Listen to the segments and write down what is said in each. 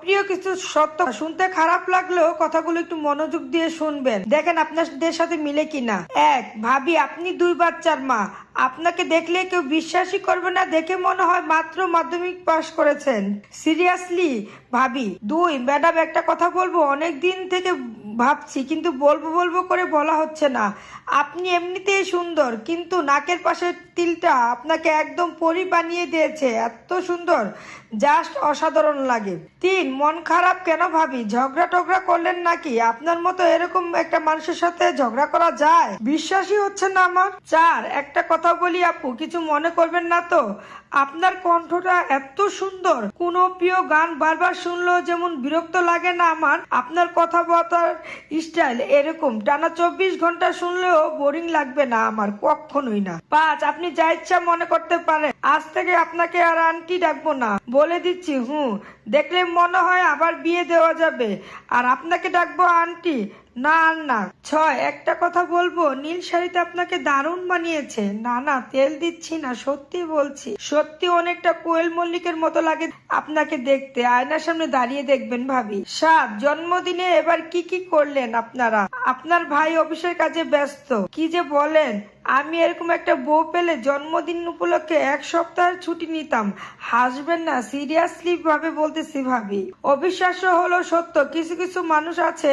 অপ্রিয় কিছু সত্য শুনতে খারাপ লাগলেও কথাগুলো একটু মনোযোগ দিয়ে শুনবেন, দেখেন আপনাদের সাথে মিলে কিনা। এক, ভাবি আপনি 2 বাচ্চার মা, আপনাকে দেখলে কেউ বিশ্বাসই করবে না, দেখে মনে হয় মাত্র মাধ্যমিক পাশ করেছেন। সিরিয়াসলি ভাবি। 2, ম্যাডাম একটা কথা বলবো, অনেক দিন থেকে ভাবছি কিন্তু বলবো বলবো করে বলা হচ্ছে না। আপনি এমনিতেই সুন্দর, কিন্তু নাকের পাশের তিলটা আপনাকে একদম পরি বানিয়ে দিয়েছে, এত সুন্দর, জাস্ট অসাধারণ লাগে। 3, মন খারাপ কেন ভাবি? ঝগড়া টগড়া করলেন নাকি? আপনার মতো এরকম একটা মানুষের সাথে ঝগড়া করা যায়? বিশ্বাসই হচ্ছে না আমার। 4, একটা কথা বলি আপু, কিছু মনে করবেন না তো? আপনার কণ্ঠটা এত সুন্দর, কোন প্রিয় গান বারবার শুনলেও যেমন বিরক্ত লাগে না আমার, আপনার কথাবার্তার স্টাইল এরকম টানা 24 ঘন্টা শুনলেও বোরিং লাগবে না আমার, কখনোই না। 5, আপনি যা ইচ্ছা মনে করতে পারেন, আজ থেকে আপনাকে আর আন্টি ডাকবো না, বলে দিচ্ছি। দেখলে মনে হয় আবার বিয়ে দেওয়া যাবে, আর আপনাকে ডাকবো আন্টি, না আর না। 6, একটা কথা বলবো, নীল শাড়িতে আপনাকে দারুণ মানিয়েছে। না না, তেল দিচ্ছি না, সত্যি বলছি, সত্যি অনেকটা কোয়েল মল্লিকের মতো লাগে আপনাকে দেখতে, আয়নার সামনে দাঁড়িয়ে দেখবেন ভাবি। 7, জন্মদিনে এবার কি কি করলেন আপনারা? আপনার ভাই অফিসের কাজে ব্যস্ত, কি যে বলেন, আমি এরকম একটা বউ পেলে জন্মদিন উপলক্ষে 1 সপ্তাহের ছুটি নিতাম। হাসবেন না, সিরিয়াসলি ভাবে বলতেছি ভাবি। অবিশ্বাস্য হলো সত্য, কিছু কিছু মানুষ আছে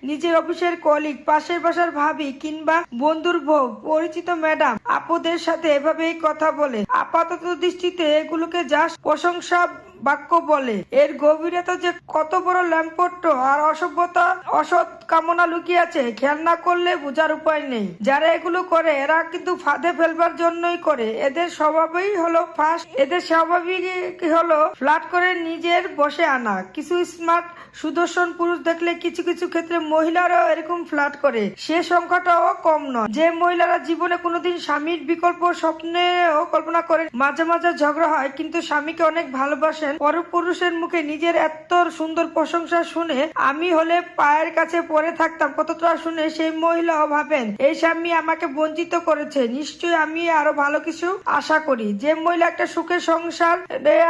নিজের অফিসের কলিগ, পাশের বাসার ভাবি কিংবা বন্ধুর বউ, পরিচিত ম্যাডাম আপুদের সাথে এভাবেই কথা বলে। আপাতত দৃষ্টিতে এগুলোকে জাস্ট প্রশংসা বাক্য বলে, এর গভীরতা যে কত বড় ল্যাম্পট্ট আর অসভ্যতা, অসৎ কামনা লুকিয়ে আছে, খেয়াল না করলে বোঝার উপায় নেই। যারা এগুলো করে এরা কিন্তু ফাঁদে ফেলবার জন্যই করে, এদের স্বভাবই হলো ফার্স্ট, এদের স্বাভাবিক হলো ফ্লার্ট করে নিজের বসে আনা। কিছু স্মার্ট সুদর্শন পুরুষ দেখলে কিছু কিছু ক্ষেত্রে মহিলারাও এরকম ফ্লার্ট করে, সে সংখ্যাটাও কম নয়। যে মহিলারা জীবনে কোনোদিন স্বামীর বিকল্প স্বপ্নেও কল্পনা করে, মাঝে মাঝে ঝগড়া হয় কিন্তু স্বামীকে অনেক ভালোবাসেন, পরপুরুষের মুখে নিজের এত সুন্দর প্রশংসা শুনে আমি হলে পায়ের কাছে পড়ে থাকতাম। কতটা শুনে সেই মহিলাও ভাবেন এই স্বামী আমাকে বঞ্চিত করেছে, নিশ্চয়ই আমি আরো ভালো কিছু আশা করি। যে মহিলা একটা সুখের সংসার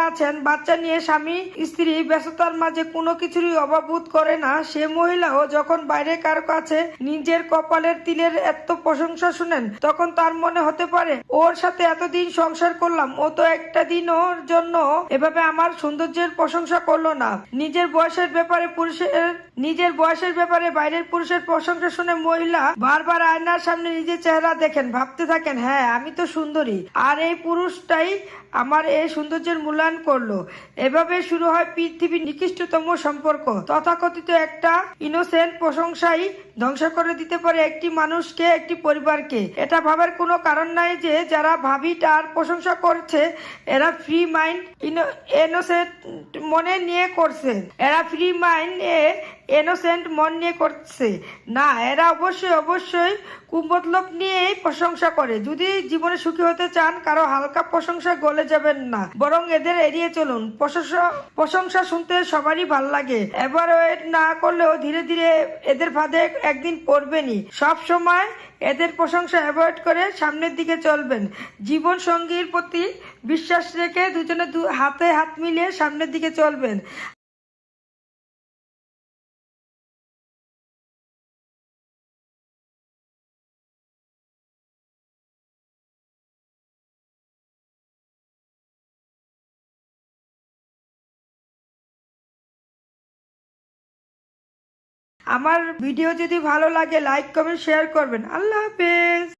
আছেন, বাচ্চা নিয়ে স্বামী স্ত্রী ব্যস্ততার মাঝে কোনো কিছুরই অভাব বোধ করে না, সে মহিলাও যখন বাইরে কারো কাছে নিজের কপালের তিলের এত প্রশংসা শুনেন, তখন তার মনে হতে পারে ওর সাথে এতদিন সংসার করলাম, ও তো একটা দিন ওর জন্য এভাবে আমার সৌন্দর্যের প্রশংসা করলো না। নিজের বয়সের ব্যাপারে বাইরের পুরুষের প্রশংসা শুনে মহিলা বারবার আয়নার সামনে নিজের চেহারা দেখেন, ভাবতে থাকেন, হ্যাঁ আমি তো সুন্দরী, আর এই পুরুষটাই আমার এই সৌন্দর্যের মূল্যায়ন করলো। এভাবে শুরু হয় পৃথিবীর নিকৃষ্টতম সম্পর্ক। তথাকথিত একটা ইনোসেন্ট প্রশংসাই ধ্বংস করে দিতে পারে একটি মানুষকে, একটি পরিবারকে। এটা ভাবার কোনো কারণ নাই যে যারা ভাবিটার প্রশংসা করছে এরা ফ্রি মাইন্ড ইনোসেন্ট মনে নিয়ে করছে, এরা ফ্রি মাইন্ড ইনোসেন্ট মন নিয়ে করছে না, এরা অবশ্যই কুমতলব নিয়ে প্রশংসা করে। যদি জীবনে সুখী হতে চান, কারো হালকা প্রশংসা গলে যাবেন না, বরং এদের এড়িয়ে চলুন। প্রশংসা শুনতে সবারই ভাল লাগে, এভারওয়েট না করলেও ধীরে ধীরে এদের ফাঁদে একদিন পড়বেনই। সব সময় এদের প্রশংসা অ্যাভয়েড করে সামনের দিকে চলবেন। জীবন সঙ্গীর প্রতি বিশ্বাস রেখে দুজনে হাতে হাত মিলিয়ে সামনের দিকে চলবেন। আমার ভিডিও যদি ভালো লাগে লাইক কমেন্ট শেয়ার করবেন। আল্লাহ হাফেজ।